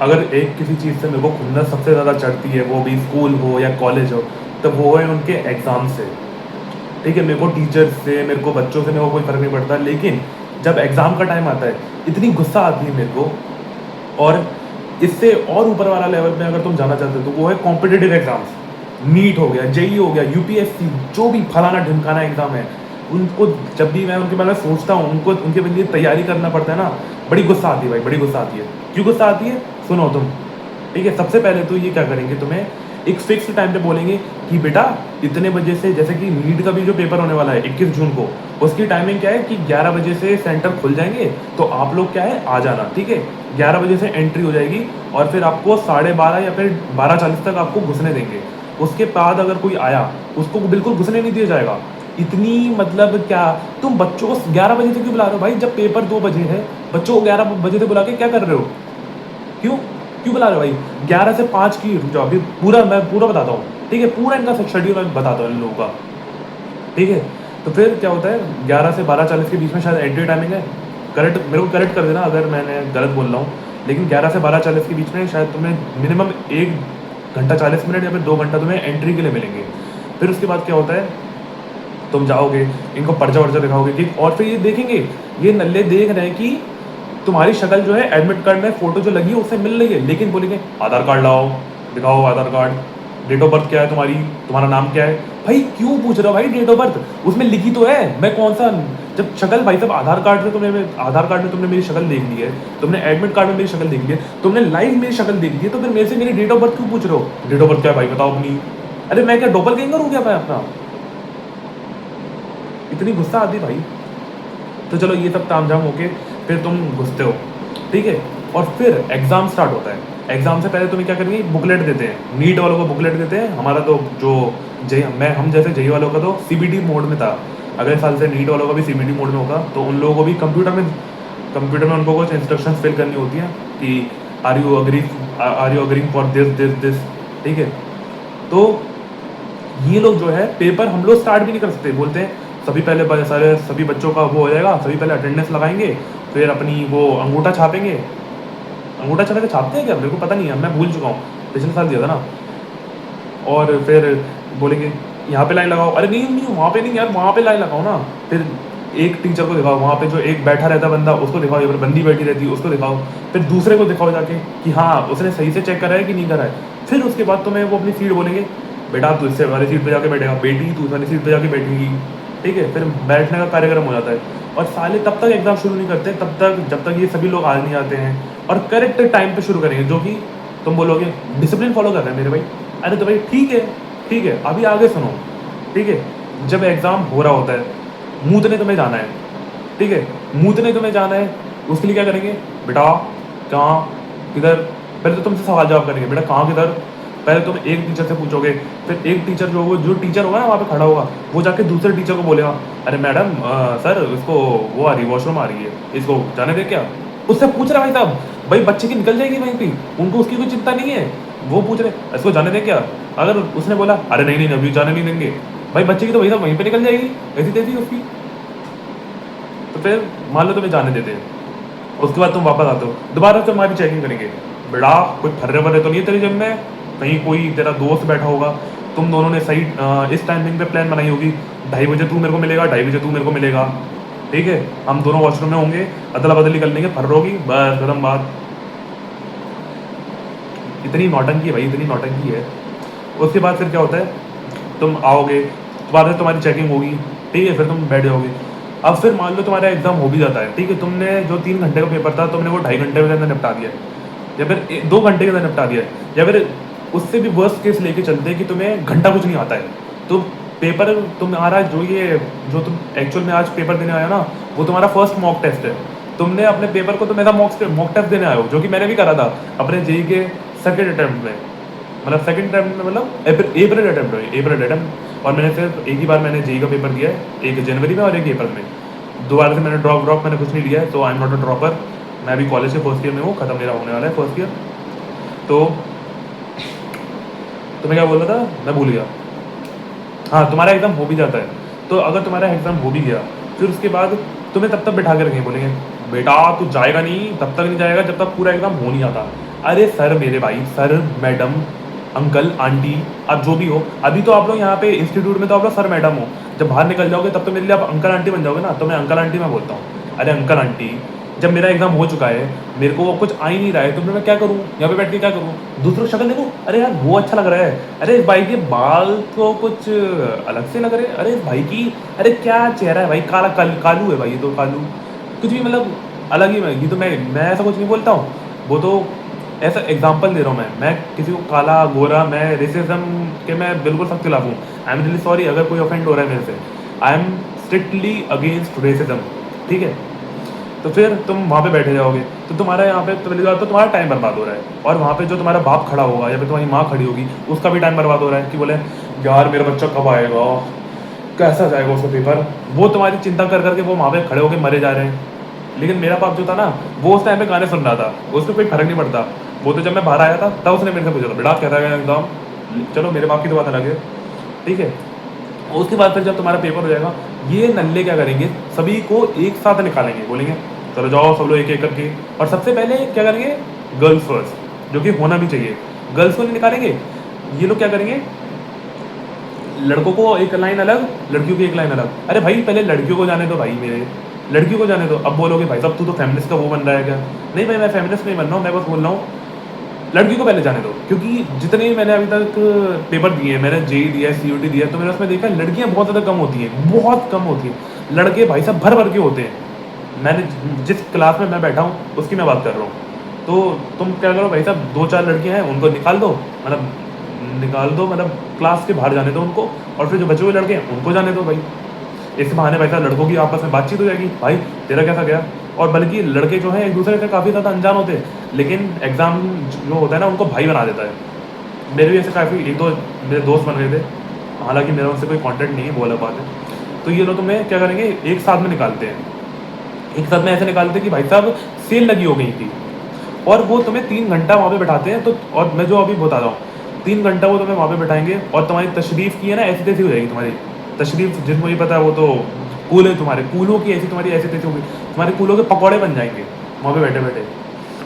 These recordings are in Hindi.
अगर एक किसी चीज़ से मेरे को खुंदस सबसे ज़्यादा चढ़ती है, वो भी स्कूल हो या कॉलेज हो, तो वो है उनके एग्ज़ाम से। ठीक है, मेरे को टीचर्स से, मेरे को बच्चों से, मेरे को कोई फ़र्क नहीं पड़ता, लेकिन जब एग्ज़ाम का टाइम आता है, इतनी गुस्सा आती है मेरे को। और इससे और ऊपर वाला लेवल पे अगर तुम जाना चाहते हो तो वो है कॉम्पिटिटिव एग्ज़ाम्स। नीट हो गया, जेईई हो गया, यूपीएससी, जो भी फलाना ढिमकाना एग्ज़ाम है, उनको जब भी मैं उनके बारे में सोचता हूँ, उनको उनके लिए तैयारी करना पड़ता है ना, बड़ी गुस्सा आती है भाई, बड़ी गुस्सा आती है। क्यों गुस्सा आती है? सुनो तुम। ठीक है, सबसे पहले तो ये क्या करेंगे, तुम्हें एक फिक्स टाइम पे बोलेंगे कि बेटा इतने बजे से, जैसे कि नीट का भी जो पेपर होने वाला है 21 जून को, उसकी टाइमिंग क्या है कि 11 बजे से सेंटर खुल जाएंगे, तो आप लोग क्या है आ जाना। ठीक है, 11 बजे से एंट्री हो जाएगी और फिर आपको 12:30 या फिर 12:40 तक आपको घुसने देंगे। उसके बाद अगर कोई आया, उसको बिल्कुल घुसने नहीं दिया जाएगा। इतनी मतलब क्या, तुम बच्चों को 11 बजे से क्यों बुला रहे हो भाई? जब पेपर 2 बजे है, बच्चों को 11 बजे से बुला के क्या कर रहे हो? क्यों क्यों बुला रहे हो भाई? 11 से 5 की, रुक जाओ, अभी पूरा मैं पूरा बताता हूँ। ठीक है, पूरा इनका शेड्यूल मैं बताता हूँ इन लोगों का। ठीक है, तो फिर क्या होता है, 11 से 12:40 के बीच में शायद एंट्री टाइमिंग है। करेक्ट, मेरे को करेक्ट कर देना अगर मैंने गलत बोल रहा हूँ, लेकिन 11 से 12:40 के बीच में शायद तुम्हें मिनिमम 1 घंटा 40 मिनट या फिर 2 घंटा तुम्हें एंट्री के लिए मिलेंगे। फिर उसके बाद क्या होता है, तुम जाओगे, इनको पर्चा वर्चा दिखाओगे कि, और फिर ये देखेंगे, ये नल्ले देख रहे हैं कि तुम्हारी शक्ल जो है एडमिट कार्ड में फोटो जो लगी है उससे मिल रही है, लेकिन बोलेंगे आधार कार्ड लाओ, दिखाओ आधार कार्ड, डेट ऑफ बर्थ क्या है तुम्हारी, तुम्हारा नाम क्या है। भाई क्यों पूछ रहे हो भाई डेट ऑफ बर्थ? उसमें लिखी तो है, मैं कौन सा, जब शक्ल भाई साहब आधार कार्ड में तुमने, आधार कार्ड में तुमने मेरी शक्ल देख ली है, तुमने एडमिट कार्ड में मेरी शक्ल देख ली है, तुमने लाइव मेरी शक्ल देख ली है, तो फिर मेरे से मेरी डेट ऑफ बर्थ क्यों पूछ रहे हो? डेट ऑफ बर्थ क्या है भाई बताओ अपनी। अरे मैं क्या डोपलगैंगर हूँ क्या मैं अपना? इतनी गुस्सा आती भाई। तो चलो ये सब तामझाम होके फिर तुम घुसते हो। ठीक है, और फिर एग्ज़ाम स्टार्ट होता है। एग्ज़ाम से पहले तुम्हें क्या करेंगे, बुकलेट देते हैं, नीट वालों को बुकलेट देते हैं। हमारा तो जो जे मैं हम जैसे जेई वालों का तो सीबीटी मोड में था, अगले साल से नीट वालों का भी सीबीटी मोड में होगा, तो उन लोगों को भी कंप्यूटर में उनको कुछ इंस्ट्रक्शंस फिल करनी होती हैं कि are you agreeing for this this this. ठीक है, तो ये लोग जो है पेपर हम लोग स्टार्ट भी नहीं कर सकते, बोलते हैं सारे सभी बच्चों का वो हो जाएगा, सभी पहले अटेंडेंस लगाएंगे, फिर अपनी वो अंगूठा छापेंगे। अंगूठा छापे के छापते हैं क्या, मेरे को पता नहीं है, मैं भूल चुका हूँ, पिछले साल दिया था ना। और फिर बोलेंगे यहाँ पे लाइन लगाओ, अरे नहीं नहीं वहाँ पे नहीं यार, वहाँ पे लाइन लगाओ ना। फिर एक टीचर को दिखाओ, वहाँ पे जो एक बैठा रहता बंदा उसको दिखाओ, या फिर बंदी बैठी रहती है उसको दिखाओ। फिर दूसरे को दिखाओ जाके कि हाँ उसने सही से चेक करा है कि नहीं करा है। फिर उसके बाद तुम्हें वो अपनी सीट बोलेंगे, बेटा तू इससे वाली सीट पे जाके बैठेगा, बेटी तू इस वाली सीट पे जाके बैठेगी। ठीक है, फिर बैठने का कार्यक्रम हो जाता है। और साले तब तक एग्ज़ाम शुरू नहीं करते तब तक जब तक ये सभी लोग आ नहीं आते हैं, और करेक्ट टाइम पे शुरू करेंगे, जो कि तुम बोलोगे डिसिप्लिन फॉलो कर रहे हैं मेरे भाई। अरे तो भाई ठीक है, अभी आगे सुनो। ठीक है, जब एग्ज़ाम हो रहा होता है, मूतने तुम्हें जाना है। ठीक है, मूतने तुम्हें जाना है, उसके लिए क्या करेंगे, बेटा कहाँ किधर, पहले तो तुमसे सवाल जवाब करेंगे, बेटा कहाँ किधर। पहले तुम एक टीचर से पूछोगे, फिर एक टीचर जो टीचर होगा ना वहाँ पे खड़ा होगा, वो जाके दूसरे टीचर को बोलेगा, अरे मैडम सर इसको वो आ रही है, वॉशरूम आ रही है, इसको जाने दे क्या। उससे पूछ रहा है भाई साहब, भाई बच्चे की निकल जाएगी वहीं पे, उनको उसकी कोई चिंता नहीं है। वो पूछ रहे इसको जाने दे क्या। अगर उसने बोला अरे नहीं नहीं अभी जाने नहीं देंगे, भाई बच्चे की तो भाई साहब वहीं पे निकल जाएगी, ऐसी तैसी उसकी। तो फिर मान लो तुम्हें जाने देते हैं, उसके बाद तुम वापस आते हो, दोबारा से हमारी चेकिंग करेंगे, बेटा कोई फर्रे वर्रे तो नहीं है तेरी जेब में, कहीं कोई तेरा दोस्त बैठा होगा, तुम दोनों ने सही इस टाइमिंग पे प्लान बनाई होगी, 2:30 बजे तू मेरे को मिलेगा, 2:30 बजे तू मेरे को मिलेगा। ठीक है, हम दोनों वॉशरूम में होंगे, अदला बदली कर लेंगे, फर्रों की बस खत्म बात। इतनी नौटंकी है भाई, इतनी नौटंकी है। उसके बाद फिर क्या होता है, तुम आओगे, दोबारा से तुम्हारी चेकिंग होगी। ठीक है, फिर तुम बैठ जाओगे। अब फिर मान लो तुम्हारा एग्जाम हो भी जाता है, ठीक है, तुमने जो 3 घंटे का पेपर था तुमने वो 2.5 घंटे के अंदर निपटा दिया है, या फिर 2 घंटे के अंदर निपटा दिया है, या फिर उससे भी वर्स्ट केस लेके चलते हैं कि तुम्हें घंटा कुछ नहीं आता है। तो पेपर तुम्हारा जो तुम एक्चुअल में आज पेपर देने आए हो ना, वो तुम्हारा फर्स्ट मॉक टेस्ट है। तुमने अपने पेपर को तुम ऐसा मॉक टेस्ट देने आए हो, जो कि मैंने भी करा था अपने जेई के सेकेंड अटैम्प्ट में, मतलब सेकंड अटैम्प्ट में, मतलब अप्रैल अटैम्प्ट। और मैंने सिर्फ एक ही बार मैंने जेई का पेपर दिया है, एक जनवरी में और एक अप्रैल में। दोबारा से मैंने ड्रॉप मैंने कुछ नहीं लिया है, तो I am not a dropper. मैं अभी कॉलेज के फर्स्ट ईयर में हूँ, खत्म मेरा होने वाला है फर्स्ट ईयर। तो मैं क्या बोल रहा था, मैं भूल गया। हाँ, तुम्हारा एग्ज़ाम हो भी जाता है, तो अगर तुम्हारा एग्ज़ाम हो भी गया, फिर उसके बाद तुम्हें तब तक बैठा के रखेंगे, बोलेंगे बेटा तू जाएगा नहीं, तब तक नहीं जाएगा जब तक पूरा एग्ज़ाम हो नहीं जाता। अरे सर मेरे भाई, सर मैडम अंकल आंटी, आप जो भी हो, अभी तो आप लोग यहाँ पे इंस्टीट्यूट में तो आप लोग सर मैडम हो, जब बाहर निकल जाओगे तब तो मेरे लिए आप अंकल आंटी बन जाओगे ना, तो मैं अंकल आंटी में बोलता हूँ। अरे अंकल आंटी, जब मेरा एग्जाम हो चुका है, मेरे को कुछ आ ही नहीं रहा है, तो मैं क्या करूँ, यहाँ पे बैठ के क्या करूँ, दूसरों की शक्ल देखूँ, अरे यार वो अच्छा लग रहा है, अरे इस भाई के बाल तो कुछ अलग से लग रहे हैं, अरे इस भाई की, अरे क्या चेहरा है भाई, कालू है भाई, ये तो कालू, कुछ भी मतलब अलग ही। ये तो मैं ऐसा कुछ नहीं बोलता हूँ, वो तो ऐसा एग्जांपल दे रहा हूँ मैं किसी को काला गोरा, मैं रेसिज्म के मैं बिल्कुल सख्त खिलाफ हूँ। आई एम रियली सॉरी अगर कोई ऑफेंड हो रहा है मेरे से, I am strictly against racism, ठीक है। तो फिर तुम वहाँ पे बैठे जाओगे, तो तुम्हारा यहाँ पे तो पहली बात तो तुम्हारा टाइम बर्बाद हो रहा है, और वहाँ पे जो तुम्हारा बाप खड़ा होगा या फिर तुम्हारी माँ खड़ी होगी, उसका भी टाइम बर्बाद हो रहा है कि बोले यार मेरा बच्चा कब आएगा, कैसा जाएगा उसका पेपर, वो तुम्हारी चिंता कर करके वो वहाँ पे खड़े होकर मरे जा रहे हैं। लेकिन मेरा बाप जो था ना, वो उस टाइम पे गाने सुन रहा था, उसको कोई फर्क नहीं पड़ता। वो तो जब मैं बाहर आया था तब उसने मेरे से पूछा था, बेटा कैसा गया एग्जाम, चलो मेरे बाप की तो बात अलग है, ठीक है। उसके बाद फिर जब तुम्हारा पेपर हो जाएगा, ये नल्ले क्या करेंगे, सभी को एक साथ निकालेंगे, बोलेंगे चलो जाओ सब लोग एक एक करके, और सबसे पहले क्या करेंगे, गर्ल्स फर्स्ट, जो कि होना भी चाहिए। गर्ल्स को नहीं निकालेंगे, ये लोग क्या करेंगे, लड़कों को एक लाइन अलग, लड़कियों की एक लाइन अलग। अरे भाई पहले लड़कियों को जाने दो भाई, मेरे लड़कियों को जाने दो। अब बोलोगे भाई साहब तू तो फेमिनिस्ट का वो बन रहा है क्या, नहीं भाई मैं फेमिनिस्ट नहीं बन रहा हूँ, मैं बस बोल रहा हूँ लड़की को पहले जाने दो, क्योंकि जितने मैंने अभी तक पेपर दिए, मैंने जेई दिया है, सीयूटी दिया है, तो मैंने उसमें देखा लड़कियां बहुत ज़्यादा कम होती हैं, बहुत कम होती हैं। लड़के भाई साहब भर भर के होते हैं। मैंने जिस क्लास में मैं बैठा हूँ उसकी मैं बात कर रहा हूँ। तो तुम क्या करो भाई साहब, 2-4 लड़कियाँ हैं उनको निकाल दो, मतलब क्लास के बाहर जाने दो उनको, और फिर जो बचे हुए लड़के हैं उनको जाने दो भाई। इस बहाने भाई साहब लड़कों की आपस में बातचीत हो जाएगी, भाई तेरा कैसा गया। और बल्कि लड़के जो हैं एक दूसरे से काफ़ी ज़्यादा अनजान होते हैं, लेकिन एग्ज़ाम जो होता है ना उनको भाई बना देता है। मेरे भी ऐसे काफ़ी 1-2 मेरे दोस्त बन गए थे, हालांकि मेरा उनसे कोई कांटेक्ट नहीं है, वो अलग बात है। तो ये लोग तुम्हें क्या करेंगे, एक साथ में निकालते हैं, एक साथ में ऐसे निकालते हैं कि भाई साहब सेल लगी हो गई थी, और वो तुम्हें 3 घंटा वहाँ पे बैठाते हैं। तो और मैं जो अभी बता रहा हूँ, 3 घंटा वो तुम्हें वहाँ पे बैठाएंगे, और तुम्हारी तशरीफ़ की है ना ऐसी तैसी हो जाएगी तुम्हारी तशरीफ़, जिनको ये पता है वो तो कूल है, तुम्हारे कूलों की ऐसी तुम्हारी ऐसी तैसी होगी, तुम्हारे कूलों के पकौड़े बन जाएंगे वहाँ पे बैठे बैठे।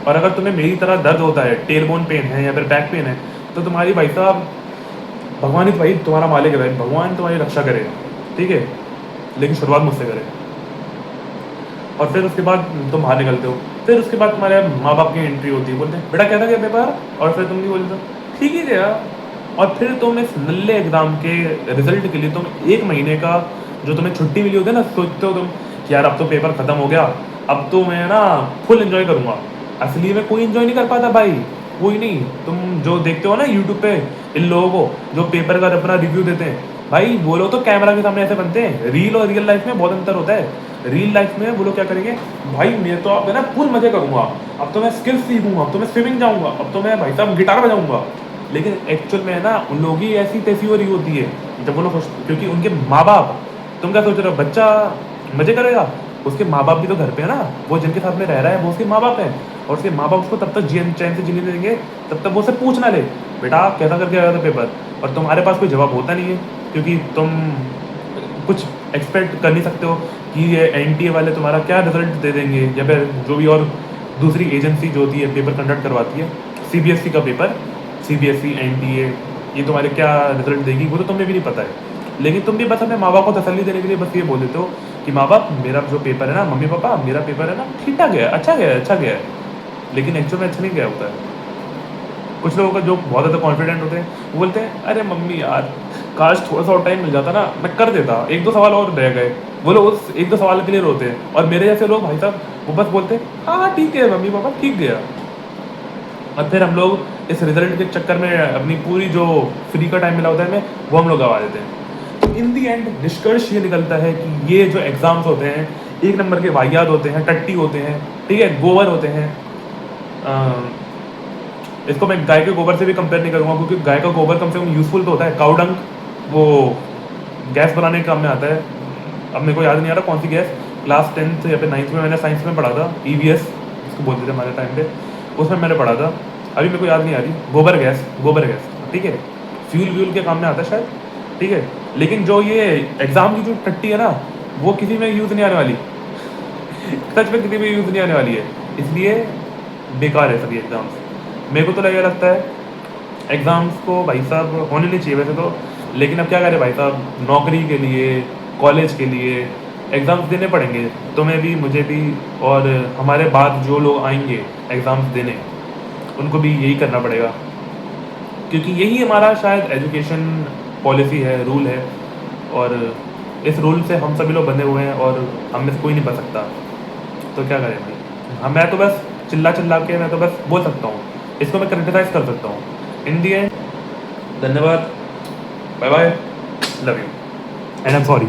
और अगर तुम्हें मेरी तरह दर्द होता है, टेल बोन पेन है या फिर बैक पेन है, तो तुम्हारी भाई साहब भगवान ही भाई तुम्हारा मालिक है भाई, भगवान तुम्हारी रक्षा करे, ठीक है, लेकिन शुरुआत मुझसे करे। और फिर उसके बाद तुम बाहर निकलते हो, फिर उसके बाद तुम्हारे माँ बाप की एंट्री होती है, बोलते हैं बेटा कैसा गया पेपर, और फिर तुम नहीं बोलते ठीक ही गया। और फिर तुम इस नल्ले एग्ज़ाम के रिजल्ट के लिए तुम 1 महीने का जो तुम्हें छुट्टी मिली होती है ना, सोचते हो तुम कि यार अब तो पेपर ख़त्म हो गया, अब तो मैं ना फुल इन्जॉय करूँगा। असली में कोई इन्जॉय नहीं कर पाता भाई, कोई नहीं। तुम जो देखते हो ना यूट्यूब पे इन लोगों को जो पेपर का अपना रिव्यू देते हैं, भाई वो लोग तो कैमरा के सामने ऐसे बनते हैं। रील और रियल लाइफ में बहुत अंतर होता है। रियल लाइफ में वो लोग क्या करेंगे, भाई मैं तो अब है ना फुल मजे करूँगा, अब तो मैं स्किल्स सीखूंगा, अब तो मैं स्विमिंग जाऊँगा, अब तो मैं भाई साहब गिटार बजाऊँगा। लेकिन एक्चुअल में है ना उन लोगों की ऐसी तैसी हो रही होती है जब वो लोग क्योंकि उनके माँ बाप, तुम क्या सोच रहे हो बच्चा मजे करेगा, उसके माँ बाप भी तो घर पे है ना, वो जिनके साथ में रह रहा है वो उसके माँ बाप है, और उसके माँ बाप उसको तब तक चैन से जीने देंगे तब तक वो उससे पूछ ना ले बेटा कैसा करके आया था पेपर, और तुम्हारे पास कोई जवाब होता नहीं है, क्योंकि तुम कुछ एक्सपेक्ट कर नहीं सकते हो कि ये एनटीए वाले तुम्हारा क्या रिजल्ट दे देंगे, या फिर जो भी और दूसरी एजेंसी जो होती है पेपर कंडक्ट करवाती है, सीबीएसई का पेपर, सीबीएसई एनटीए, ये तुम्हारे क्या रिजल्ट देगी वो तो तुम्हें भी नहीं पता है। लेकिन तुम भी बस अपने माँ बाप को तसल्ली देने के लिए बस ये बोल देते हो कि माँ बाप मेरा जो पेपर है ना, मम्मी पापा मेरा पेपर है ना ठीक ठाक गया, अच्छा गया, अच्छा गया है। लेकिन एक्चुअल में अच्छा नहीं गया होता है। कुछ लोगों का जो बहुत ज़्यादा कॉन्फिडेंट होते हैं वो बोलते हैं अरे मम्मी यार काश थोड़ा सा और टाइम मिल जाता ना, मैं कर देता, 1-2 सवाल और रह गए। वो लोग उस 1-2 सवाल के लिए रोते हैं, और मेरे जैसे लोग भाई साहब वो बस बोलते हैं हाँ ठीक है मम्मी पापा ठीक गया। और फिर हम लोग इस रिजल्ट के चक्कर में अपनी पूरी जो फ्री का टाइम मिला होता है हमें वो हम लोग गवा देते हैं। तो इन दी एंड निष्कर्ष ये निकलता है कि ये जो एग्ज़ाम्स होते हैं 1 नंबर के वाहियात होते हैं, टट्टी होते हैं, ठीक है, गोबर होते हैं। इसको मैं गाय के गोबर से भी कंपेयर नहीं करूँगा, क्योंकि गाय का गोबर कम से कम यूज़फुल तो होता है। काऊ डंग वो गैस बनाने के काम में आता है। अब मेरे को याद नहीं आ रहा कौन सी गैस, क्लास 10th या फिर 9th में मैंने साइंस में पढ़ा था, ईवीएस इसको बोलते थे हमारे टाइम पे, उसमें मैंने पढ़ा था, अभी मेरे को याद नहीं आ रही। गोबर गैस, गोबर गैस, ठीक है, फ्यूल व्यूल के काम में आता है शायद, ठीक है। लेकिन जो ये एग्ज़ाम की जो टट्टी है ना वो किसी में यूज़ नहीं आने वाली सच में किसी में यूज़ नहीं आने वाली है, इसलिए बेकार है सभी एग्ज़ाम्स। मेरे को तो लगता है एग्ज़ाम्स को भाई साहब होने नहीं चाहिए वैसे तो, लेकिन अब क्या करें भाई साहब, नौकरी के लिए, कॉलेज के लिए एग्ज़ाम्स देने पड़ेंगे, तुम्हें भी, मुझे भी, और हमारे बाद जो लोग आएंगे एग्ज़ाम्स देने, उनको भी यही करना पड़ेगा, क्योंकि यही हमारा शायद एजुकेशन पॉलिसी है, रूल है, और इस रूल से हम सभी लोग बंधे हुए हैं और हम में से कोई नहीं बच सकता। तो क्या करें भाई, हाँ मैं तो बस चिल्ला चिल्ला के मैं तो बस बोल सकता हूँ, इसको मैं क्रिटिसाइज कर सकता हूँ। इन दी एंड, धन्यवाद, bye bye, love you, and I am sorry.